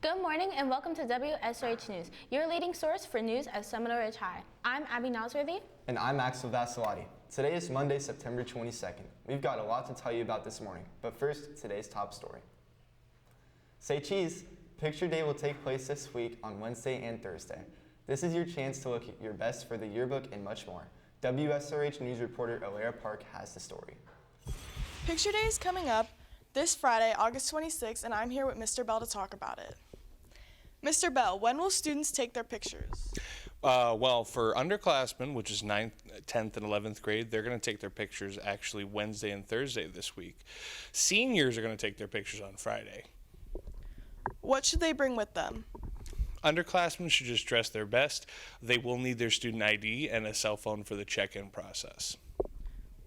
Good morning and welcome to Wsrh News, your leading source for news at Seminole Ridge High. I'm Abby Wsrh. And I'm Axel Vasilati. Today is Monday, September 22nd. We've got a lot to tell you about this morning, but first, today's top story. Say cheese! Picture Day will take place this week on Wednesday and Thursday. This is your chance to look your best for the yearbook and much more. Wsrh News reporter Alara Park has the story. Picture Day is coming up this Friday, August 26th, and I'm here with Mr. Bell to talk about it. Mr. Bell, when will students take their pictures? Well, for underclassmen, which is 9th, 10th, and 11th grade, they're going to take their pictures actually Wednesday and Thursday this week. Seniors are going to take their pictures on Friday. What should they bring with them? Underclassmen should just dress their best. They will need their student ID and a cell phone for the check-in process.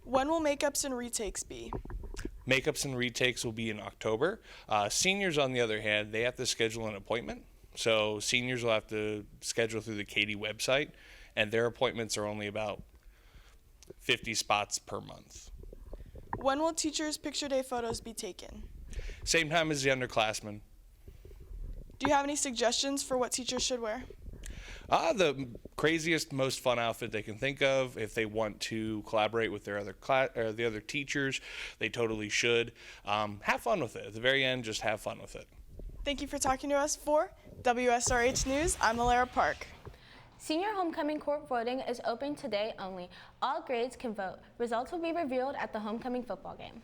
When will makeups and retakes be? Makeups and retakes will be in October. Seniors, on the other hand, they have to schedule an appointment. So seniors will have to schedule through the Katie website, and their appointments are only about 50 spots per month. When will teachers' Picture Day photos be taken? Same time as the underclassmen. Do you have any suggestions for what teachers should wear? The craziest, most fun outfit they can think of. If they want to collaborate with their the other teachers, they totally should. Have fun with it. At the very end, just have fun with it. Thank you for talking to us. For WSRH News, I'm Alara Park. Senior homecoming court voting is open today only. All grades can vote. Results will be revealed at the homecoming football game.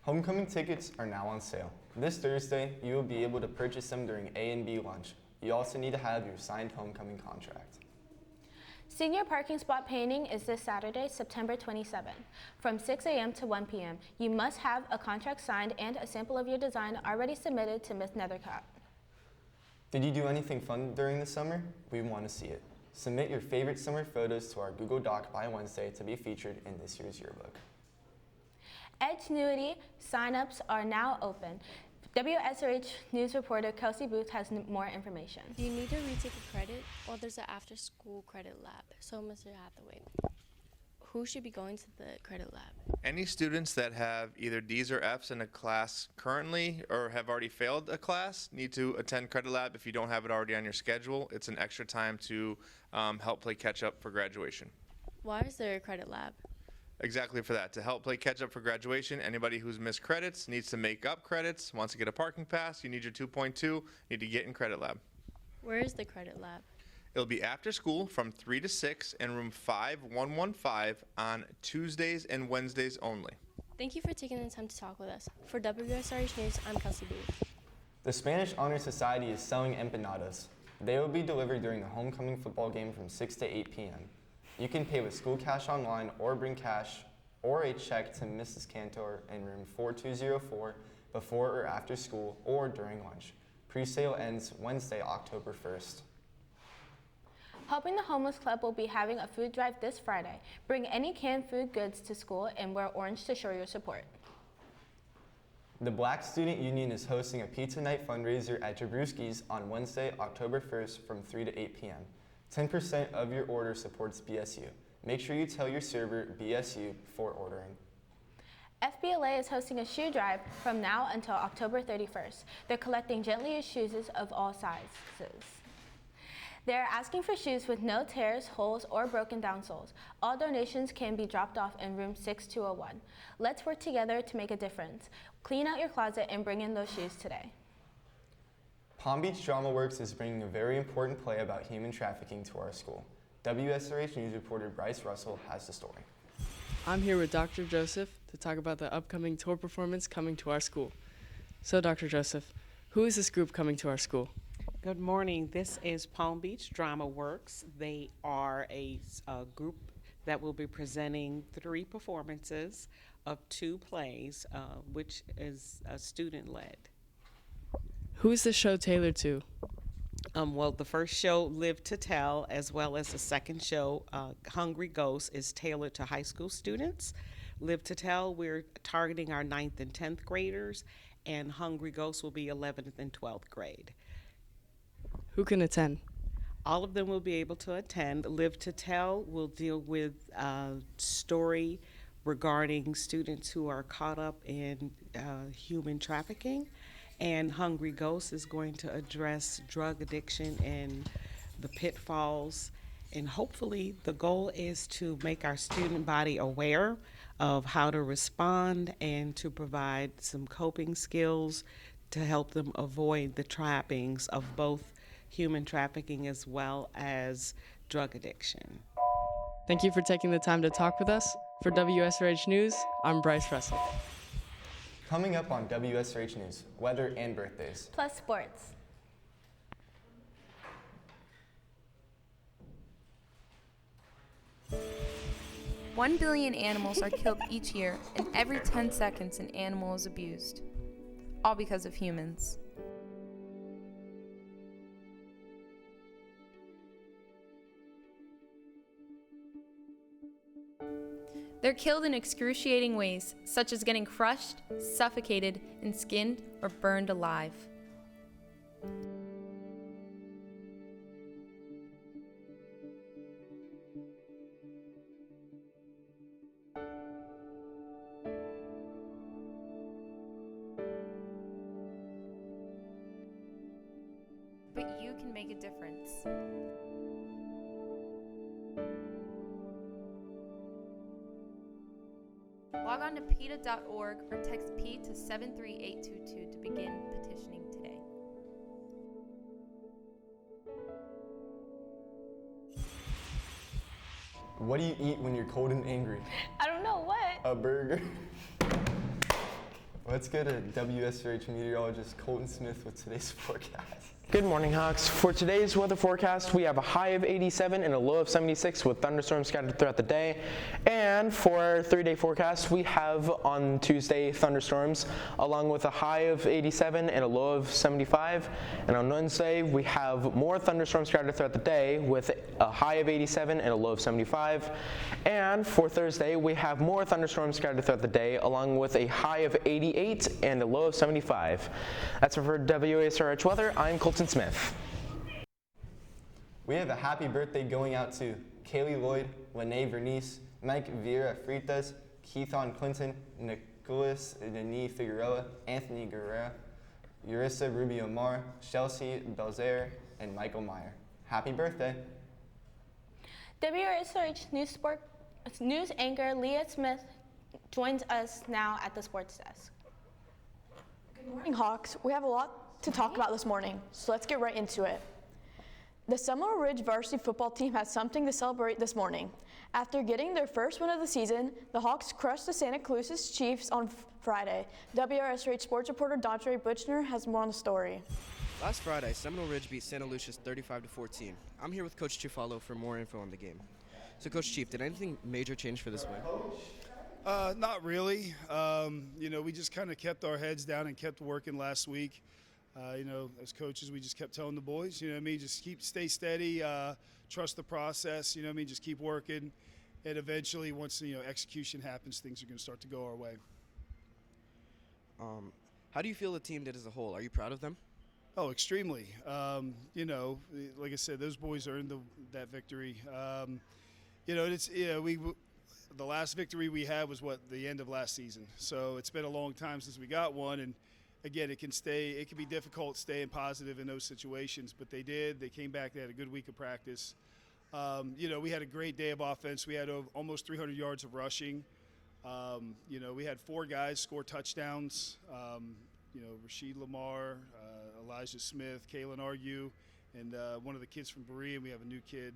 Homecoming tickets are now on sale. This Thursday, you will be able to purchase them during A and B lunch. You also need to have your signed homecoming contract. Senior parking spot painting is this Saturday, September 27th, from 6 a.m. to 1 p.m. You must have a contract signed and a sample of your design already submitted to Ms. Nethercott. Did you do anything fun during the summer? We want to see it. Submit your favorite summer photos to our Google Doc by Wednesday to be featured in this year's yearbook. Edgenuity signups are now open. WSRH News reporter Kelsey Booth has more information. Do you need to retake a credit? Well, there's an after-school credit lab, so Mr. Hathaway, who should be going to the credit lab? Any students that have either D's or F's in a class currently or have already failed a class need to attend credit lab if you don't have it already on your schedule. It's an extra time to help play catch up for graduation. Why is there a credit lab? Exactly for that, to help play catch up for graduation. Anybody who's missed credits needs to make up credits. Wants to get a parking pass, you need your 2.2, need to get in credit lab. Where is the credit lab? It'll be after school from 3 to 6 in room 5115 on Tuesdays and Wednesdays only. Thank you for taking the time to talk with us. For WSRH News, I'm Kelsey Booth. The Spanish Honor Society is selling empanadas. They will be delivered during the homecoming football game from 6 to 8 p.m. You can pay with school cash online or bring cash or a check to Mrs. Cantor in room 4204 before or after school or during lunch. Pre-sale ends Wednesday, October 1st. Helping the Homeless Club will be having a food drive this Friday. Bring any canned food goods to school and wear orange to show your support. The Black Student Union is hosting a pizza night fundraiser at Jabrewski's on Wednesday, October 1st from 3 to 8 p.m. 10% of your order supports BSU. Make sure you tell your server BSU before ordering. FBLA is hosting a shoe drive from now until October 31st. They're collecting gently used shoes of all sizes. They're asking for shoes with no tears, holes, or broken down soles. All donations can be dropped off in room 6201. Let's work together to make a difference. Clean out your closet and bring in those shoes today. Palm Beach Drama Works is bringing a very important play about human trafficking to our school. WSRH News reporter Bryce Russell has the story. I'm here with Dr. Joseph to talk about the upcoming tour performance coming to our school. So, Dr. Joseph, who is this group coming to our school? Good morning. This is Palm Beach Drama Works. They are a group that will be presenting 3 performances of 2 plays, which is student-led. Who is this show tailored to? Well, the first show, Live to Tell, as well as the second show, Hungry Ghost, is tailored to high school students. Live to Tell, we're targeting our 9th and 10th graders, and Hungry Ghost will be 11th and 12th grade. Who can attend? All of them will be able to attend. Live to Tell will deal with story regarding students who are caught up in human trafficking. And Hungry Ghost is going to address drug addiction and the pitfalls. And hopefully the goal is to make our student body aware of how to respond and to provide some coping skills to help them avoid the trappings of both human trafficking as well as drug addiction. Thank you for taking the time to talk with us. For Wsrh News, I'm Bryce Russell. Coming up on WSRH News, weather and birthdays. Plus sports. One billion animals are killed each year, and every 10 seconds an animal is abused. All because of humans. They're killed in excruciating ways, such as getting crushed, suffocated, and skinned or burned alive. But you can make a difference. Log on to PETA.org or text P to 73822 to begin petitioning today. What do you eat when you're cold and angry? I don't know what. A burger. Let's go to WSRH meteorologist Colton Smith with today's forecast. Good morning, Hawks. For today's weather forecast, we have a high of 87 and a low of 76 with thunderstorms scattered throughout the day. And for our 3-day forecast, we have on Tuesday thunderstorms along with a high of 87 and a low of 75. And on Wednesday, we have more thunderstorms scattered throughout the day with a high of 87 and a low of 75. And for Thursday, we have more thunderstorms scattered throughout the day along with a high of 88 and a low of 75. That's it for WSRH weather. I'm Colton Smith. We have a happy birthday going out to Kaylee Lloyd, Lene Vernice, Mike Vieira Fritas, Keithon Clinton, Nicholas Denis Figueroa, Anthony Guerrera, Urissa Rubio Mar, Chelsea Belzer, and Michael Meyer. Happy birthday. WSRH News anchor Leah Smith joins us now at the sports desk. Good morning, Hawks. We have a lot to talk about this morning, so let's get right into it. The Seminole Ridge varsity football team has something to celebrate this morning. After getting their first win of the season, the Hawks crushed the Santa Cruz Chiefs on Friday. WRSH sports reporter Dante Butchner has more on the story. Last Friday, Seminole Ridge beat Santa Lucia's 35-14. I'm here with Coach Chufalo for more info on the game. So, Coach Chief, did anything major change for this win? Not really. We just kind of kept our heads down and kept working last week. As coaches, we just kept telling the boys, just stay steady, trust the process, just keep working. And eventually, once, execution happens, things are going to start to go our way. How do you feel the team did as a whole? Are you proud of them? Oh, extremely. Like I said, those boys earned that victory. The last victory we had was the end of last season. So it's been a long time since we got one, and again, it can be difficult staying positive in those situations, but they did. They came back. They had a good week of practice. We had a great day of offense. We had almost 300 yards of rushing. We had 4 guys score touchdowns. Rashid Lamar, Elijah Smith, Kalen Argue, and one of the kids from Berea. We have a new kid.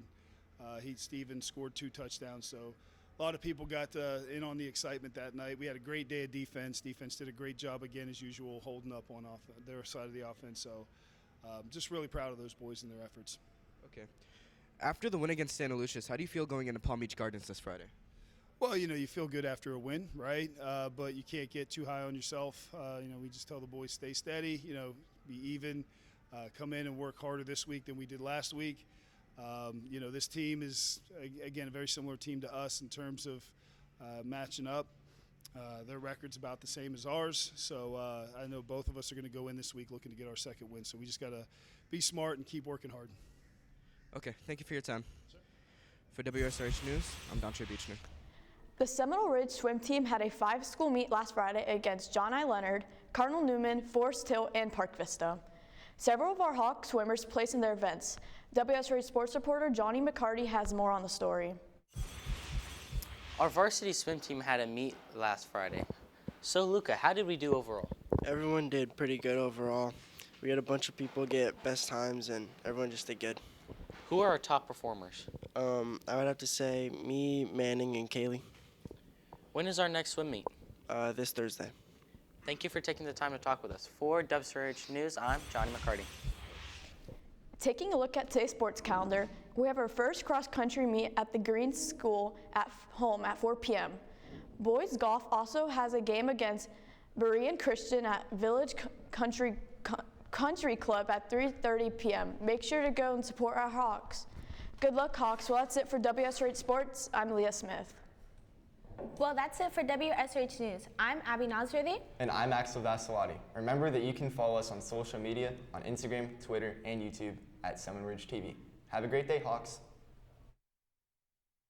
Steven scored 2 touchdowns. So a lot of people got in on the excitement that night. We had a great day of defense. Defense did a great job again, as usual, holding up on their side of the offense. So just really proud of those boys and their efforts. Okay. After the win against Santa Lucia's, how do you feel going into Palm Beach Gardens this Friday? Well, you feel good after a win, right? But you can't get too high on yourself. We just tell the boys stay steady, be even, come in and work harder this week than we did last week. This team is, again, a very similar team to us in terms of matching up. Their record's about the same as ours, so I know both of us are going to go in this week looking to get our second win. So we just got to be smart and keep working hard. Okay, thank you for your time. Sure. For WSRH News, I'm Dante Butchner. The Seminole Ridge swim team had a 5-school meet last Friday against John I. Leonard, Cardinal Newman, Forest Hill, and Park Vista. Several of our Hawk swimmers placed in their events. Wsrh sports reporter Johnny McCarty has more on the story. Our varsity swim team had a meet last Friday. So Luca, how did we do overall? Everyone did pretty good overall. We had a bunch of people get best times and everyone just did good. Who are our top performers? I would have to say me, Manning, and Kaylee. When is our next swim meet? This Thursday. Thank you for taking the time to talk with us. For Wsrh News, I'm Johnny McCarty. Taking a look at today's sports calendar, we have our first cross-country meet at the Green School at home at 4 p.m. Boys golf also has a game against Berean Christian at Village Country Club at 3:30 p.m. Make sure to go and support our Hawks. Good luck, Hawks. Well, that's it for Wsrh Sports. I'm Leah Smith. Well, that's it for Wsrh News. I'm Abby Nasrivi. And I'm Axel Vasilati. Remember that you can follow us on social media on Instagram, Twitter, and YouTube at Seminole Ridge TV. Have a great day, Hawks.